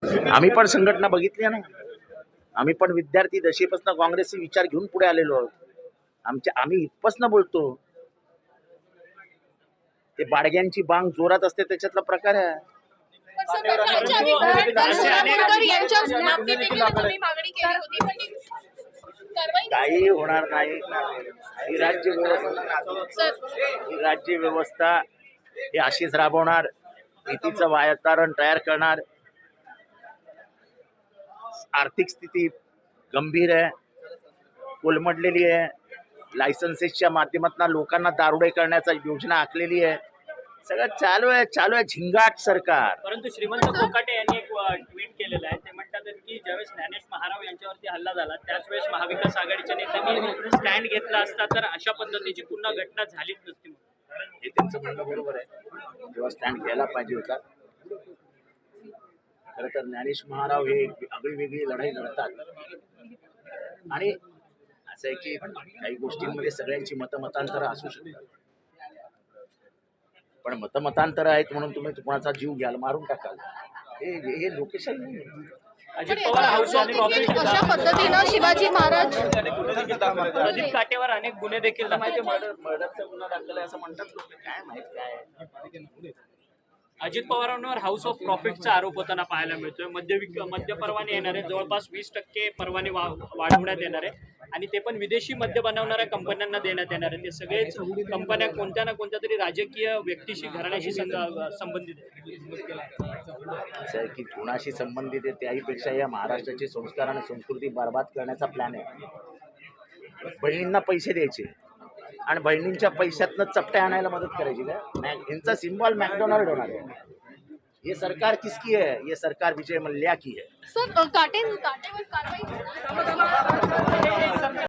आम्ही पण संघटना बघितल्या ना. आम्ही पण विद्यार्थी दशेपासून काँग्रेसचे विचार घेऊन पुढे आलेलो आहोत. आम्ही इथपासून बोलतो. ते बाडग्यांची बांग जोरात असते त्याच्यातला प्रकार आहे. काही होणार नाही. ही राज्य व्यवस्था ही अशीच राबवणार. भीतीचं वातावरण तयार करणार. आर्थिक स्थिती गंभीर आहे, कोलमडलेली आहे. लायसन्सेसच्या माध्यमातून लोकांना दारुडे करण्याचा योजना आखलेली आहे. सगळं चालू आहे झिंगाट सरकार. परंतु श्रीमंत कोकाटे यांनी एक ट्विट केलेलं आहे. ते म्हणतात की ज्यावेळेस ज्ञानेश महाराव यांच्यावरती हल्ला झाला त्याच वेळेस महाविकास आघाडीच्या नेत्यांनी स्टँड घेतला असता तर अशा पद्धतीची पुन्हा घटना झालीच नसती. हे त्यांचं म्हणणं बरोबर आहे. तेव्हा स्टँड घ्यायला पाहिजे होता. खरं तर ज्ञानेश महाराव हे आगळी वेगळी लढाई लढतात आणि असं आहे की काही गोष्टींमध्ये सगळ्यांची मतमतांतरं असू शकतात, पण मतमतांतरं आहेत म्हणून तुम्ही कोणाचा जीव घ्याल, मारून टाकाल, हे लोकेशन नाही. Ajit Pawar house of profit अशा पद्धतीनं शिवाजी महाराज प्रदीप काटेवर अनेक गुन्हे देखील मर्डरचा गुन्हा दाखल आहे असं म्हणतात लोक. काय माहित काय. अजित पवारांवर हाऊस ऑफ प्रॉफिटचा आरोप होताना पाहायला मिळतोय. मद्य परवाने येणार आहे, जवळपास 20% परवाने वाढवण्यात येणार आहे आणि ते पण विदेशी मद्य बनवणाऱ्या कंपन्यांना देण्यात येणार आहे. ते सगळेच कंपन्या कोणत्या ना कोणत्या तरी राजकीय व्यक्तीशी घराण्याशी संबंधित आहेत. असं आहे की कोणाशी संबंधित आहे त्याहीपेक्षा या महाराष्ट्राचे संस्कार आणि संस्कृती बरबाद करण्याचा प्लॅन आहे. बहिणींना पैसे द्यायचे आणि बहिणींच्या पैशातनं चपट्या आणायला मदत करायची का. यांचा सिम्बॉल मॅकडोनाल्ड होणार आहे. ये सरकार किसकी है? ये सरकार विजय मल्ल्या की है. सर काटेवर कारवाई